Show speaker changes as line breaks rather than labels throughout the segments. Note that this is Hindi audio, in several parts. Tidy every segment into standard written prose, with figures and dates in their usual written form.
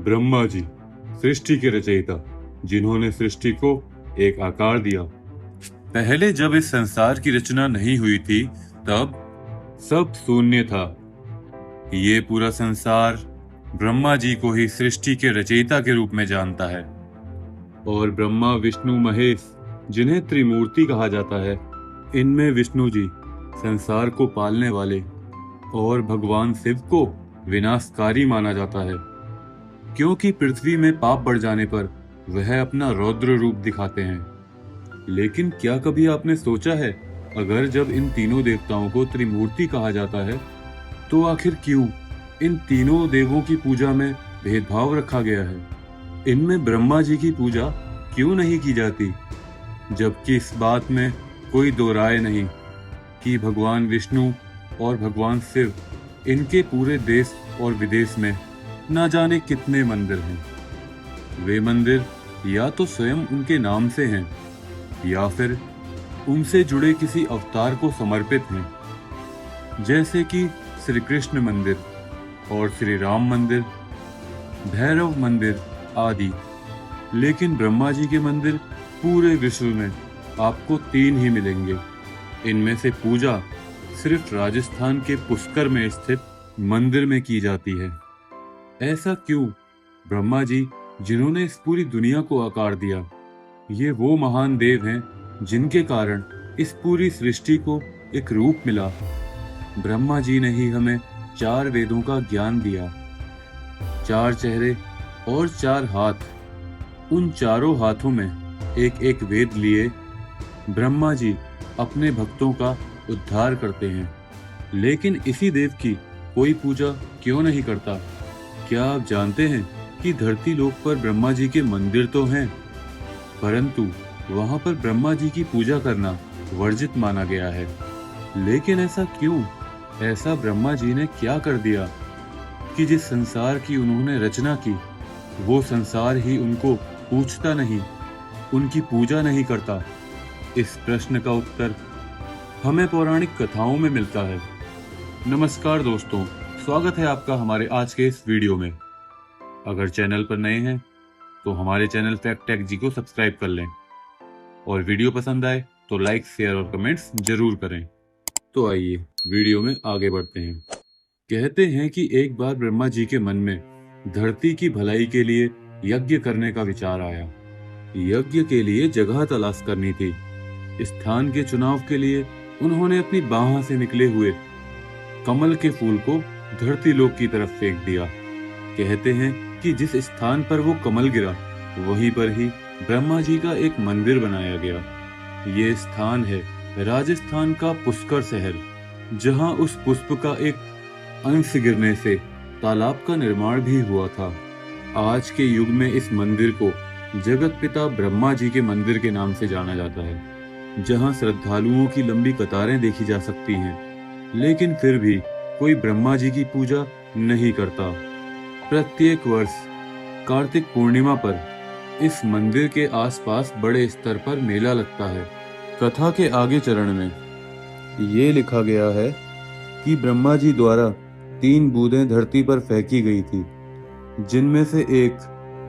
ब्रह्मा जी, सृष्टि के रचयिता, जिन्होंने सृष्टि को एक आकार दिया। पहले जब इस संसार की रचना नहीं हुई थी, तब सब शून्य था। ये पूरा संसार ब्रह्मा जी को ही सृष्टि के रचयिता के रूप में जानता है। और ब्रह्मा, विष्णु, महेश, जिन्हें त्रिमूर्ति कहा जाता है, इनमें विष्णु जी संसार को पालने वाले और भगवान शिव को विनाशकारी माना जाता है, क्योंकि पृथ्वी में पाप बढ़ जाने पर वह अपना रौद्र रूप दिखाते हैं। लेकिन क्या कभी आपने सोचा है, अगर जब इन तीनों देवताओं को त्रिमूर्ति कहा जाता है, तो आखिर क्यों इन तीनों देवों की पूजा में भेदभाव रखा गया है? इनमें ब्रह्मा जी की पूजा क्यों नहीं की जाती, जबकि इस बात में कोई दो राय नहीं कि भगवान विष्णु और भगवान शिव, इनके पूरे देश और विदेश में ना जाने कितने मंदिर हैं। वे मंदिर या तो स्वयं उनके नाम से हैं, या फिर उनसे जुड़े किसी अवतार को समर्पित हैं, जैसे कि श्री कृष्ण मंदिर और श्री राम मंदिर, भैरव मंदिर आदि। लेकिन ब्रह्मा जी के मंदिर पूरे विश्व में आपको 3 ही मिलेंगे। इनमें से पूजा सिर्फ राजस्थान के पुष्कर में स्थित मंदिर में की जाती है। ऐसा क्यों? ब्रह्मा जी, जिन्होंने इस पूरी दुनिया को आकार दिया, ये वो महान देव हैं जिनके कारण इस पूरी सृष्टि को एक रूप मिला। ब्रह्मा जी ने ही हमें 4 वेदों का ज्ञान दिया, 4 चेहरे और 4 हाथ। उन चारों हाथों में एक एक वेद लिए ब्रह्मा जी अपने भक्तों का उद्धार करते हैं। लेकिन इसी देव की कोई पूजा क्यों नहीं करता? क्या आप जानते हैं कि धरती लोक पर ब्रह्मा जी के मंदिर तो हैं, परंतु वहां पर ब्रह्मा जी की पूजा करना वर्जित माना गया है। लेकिन ऐसा क्यों? ऐसा ब्रह्मा जी ने क्या कर दिया कि जिस संसार की उन्होंने रचना की, वो संसार ही उनको पूछता नहीं, उनकी पूजा नहीं करता? इस प्रश्न का उत्तर हमें पौराणिक कथाओं में मिलता है। नमस्कार दोस्तों, स्वागत है आपका हमारे आज के इस वीडियो में। अगर चैनल पर नए हैं तो हमारे चैनल फैक्ट टेक जी को सब्सक्राइब कर लें, और वीडियो पसंद आए तो लाइक, शेयर और कमेंट्स जरूर करें। तो आइए वीडियो में आगे बढ़ते हैं। कहते हैं कि एक बार ब्रह्मा जी के मन में धरती की भलाई के लिए यज्ञ करने का विचार आया। यज्ञ के लिए जगह तलाश करनी थी। स्थान के चुनाव के लिए उन्होंने अपनी बाह से निकले हुए कमल के फूल को धरती लोक की तरफ फेंक दिया। कहते हैं कि जिस स्थान पर वो कमल गिरा, वहीं पर ही ब्रह्मा जी का एक मंदिर बनाया गया। ये स्थान है राजस्थान का पुष्कर शहर, जहां उस पुष्प का एक अंश गिरने से तालाब का निर्माण भी हुआ था। आज के युग में इस मंदिर को जगत पिता ब्रह्मा जी के मंदिर के नाम से जाना जाता है, जहां श्रद्धालुओं की लंबी कतारें देखी जा सकती हैं। लेकिन फिर भी कोई ब्रह्मा जी की पूजा नहीं करता। प्रत्येक वर्ष कार्तिक पूर्णिमा पर इस मंदिर के आसपास बड़े स्तर पर मेला लगता है। कथा के आगे चरण में ये लिखा गया है कि ब्रह्मा जी द्वारा 3 बूंदें धरती पर फेंकी गई थी, जिनमें से एक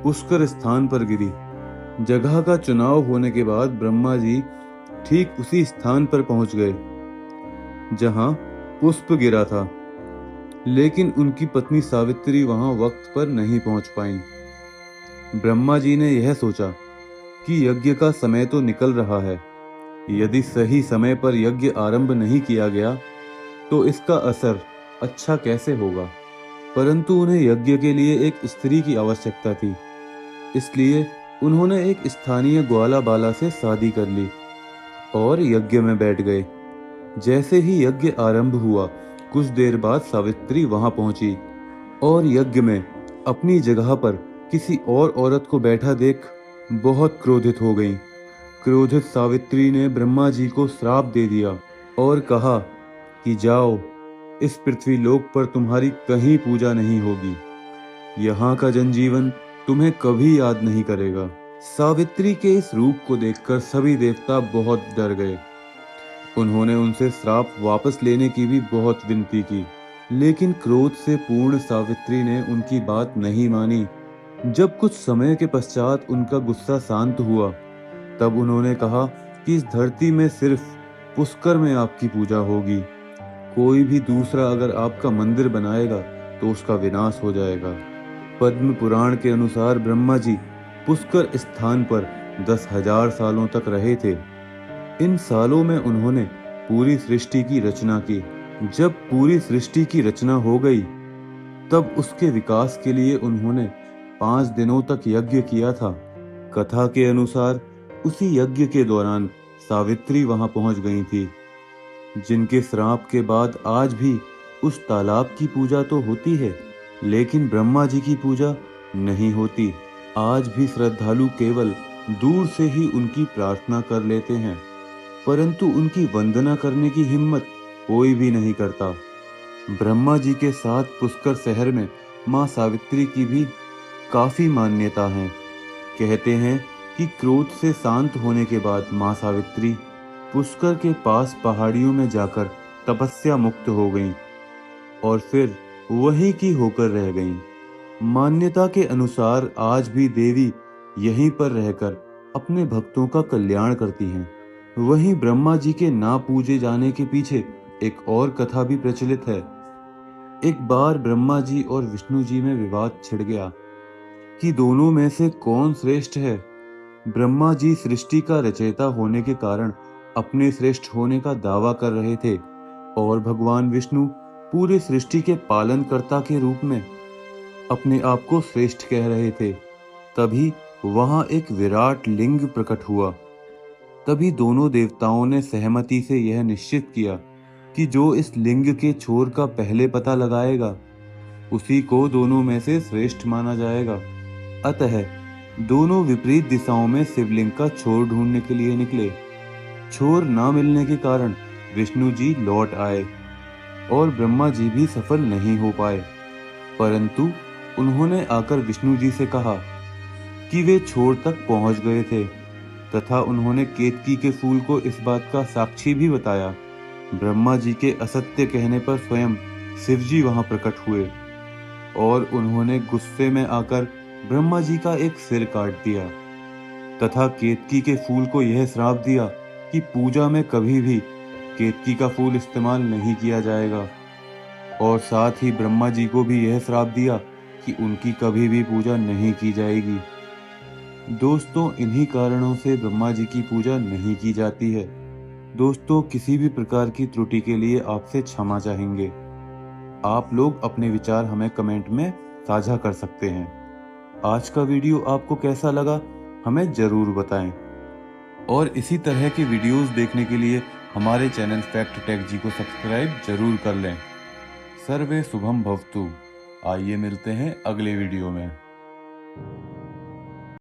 पुष्कर स्थान पर गिरी। जगह का चुनाव होने के बाद ब्रह्मा जी ठीक उसी स्थान पर पहुंच गए जहां पुष्प गिरा था, लेकिन उनकी पत्नी सावित्री वहां वक्त पर नहीं पहुंच पाई। ब्रह्मा जी ने यह सोचा कि यज्ञ का समय तो निकल रहा है, यदि सही समय पर यज्ञ आरंभ नहीं किया गया तो इसका असर अच्छा कैसे होगा। परंतु उन्हें यज्ञ के लिए एक स्त्री की आवश्यकता थी, इसलिए उन्होंने एक स्थानीय ग्वाला बाला से शादी कर ली और यज्ञ में बैठ गए। जैसे ही यज्ञ आरंभ हुआ, कुछ देर बाद सावित्री वहां पहुंची और यज्ञ में अपनी जगह पर किसी और औरत को बैठा देख बहुत क्रोधित हो गईं। क्रोधित सावित्री ने ब्रह्मा जी को श्राप दे दिया और कहा कि जाओ, इस पृथ्वी लोक पर तुम्हारी कहीं पूजा नहीं होगी। यहाँ का जनजीवन तुम्हें कभी याद नहीं करेगा। सावित्री के इस रूप को देखकर सभी देवता बहुत डर गए। उन्होंने उनसे श्राप वापस लेने की भी बहुत विनती की, लेकिन क्रोध से पूर्ण सावित्री ने उनकी बात नहीं मानी जब कुछ समय के पश्चात उनका गुस्सा शांत हुआ, तब उन्होंने कहा कि इस धरती में सिर्फ पुष्कर में आपकी पूजा होगी। कोई भी दूसरा अगर आपका मंदिर बनाएगा तो उसका विनाश हो जाएगा। पद्म पुराण के अनुसार ब्रह्मा जी पुष्कर स्थान पर 10,000 सालों तक रहे थे। इन सालों में उन्होंने पूरी सृष्टि की रचना की। जब पूरी सृष्टि की रचना हो गई, तब उसके विकास के लिए उन्होंने 5 दिनों तक यज्ञ किया था। कथा के अनुसार उसी यज्ञ के दौरान सावित्री वहां पहुंच गई थी, जिनके श्राप के बाद आज भी उस तालाब की पूजा तो होती है, लेकिन ब्रह्मा जी की पूजा नहीं होती। आज भी श्रद्धालु केवल दूर से ही उनकी प्रार्थना कर लेते हैं, परंतु उनकी वंदना करने की हिम्मत कोई भी नहीं करता। ब्रह्मा जी के साथ पुष्कर शहर में मां सावित्री की भी काफी मान्यता है। कहते हैं कि क्रोध से शांत होने के बाद मां सावित्री पुष्कर के पास पहाड़ियों में जाकर तपस्या मुक्त हो गईं और फिर वहीं की होकर रह गईं। मान्यता के अनुसार आज भी देवी यहीं पर रहकर अपने भक्तों का कल्याण करती हैं। वहीं ब्रह्मा जी के ना पूजे जाने के पीछे एक और कथा भी प्रचलित है। एक बार ब्रह्मा जी और विष्णु जी में विवाद छिड़ गया कि दोनों में से कौन श्रेष्ठ है। ब्रह्मा जी सृष्टि का रचयिता होने के कारण अपने श्रेष्ठ होने का दावा कर रहे थे और भगवान विष्णु पूरी सृष्टि के पालनकर्ता के रूप में अपने आप को श्रेष्ठ कह रहे थे। तभी वहां एक विराट लिंग प्रकट हुआ। तभी दोनों देवताओं ने सहमति से यह निश्चित किया कि जो इस लिंग के छोर का पहले पता लगाएगा, उसी को दोनों में से श्रेष्ठ माना जाएगा। अतः दोनों विपरीत दिशाओं में शिवलिंग का छोर ढूंढने के लिए निकले। छोर ना मिलने के कारण विष्णु जी लौट आए और ब्रह्मा जी भी सफल नहीं हो पाए, परंतु उन्होंने आकर विष्णु जी से कहा कि वे छोर तक पहुंच गए थे तथा उन्होंने केतकी के फूल को इस बात का साक्षी भी बताया। ब्रह्मा जी के असत्य कहने पर स्वयं शिव जी वहां प्रकट हुए और उन्होंने गुस्से में आकर ब्रह्मा जी का एक सिर काट दिया तथा केतकी के फूल को यह श्राप दिया कि पूजा में कभी भी केतकी का फूल इस्तेमाल नहीं किया जाएगा, और साथ ही ब्रह्मा जी को भी यह श्राप दिया कि उनकी कभी भी पूजा नहीं की जाएगी। दोस्तों, इन्हीं कारणों से ब्रह्मा जी की पूजा नहीं की जाती है। दोस्तों, किसी भी प्रकार की त्रुटि के लिए आपसे क्षमा चाहेंगे। आप लोग अपने विचार हमें कमेंट में साझा कर सकते हैं। आज का वीडियो आपको कैसा लगा हमें जरूर बताएं, और इसी तरह के वीडियोस देखने के लिए हमारे चैनल फैक्ट टेक जी को सब्सक्राइब जरूर कर लें। सर्वे शुभम भवतु। आइए मिलते हैं अगले वीडियो में।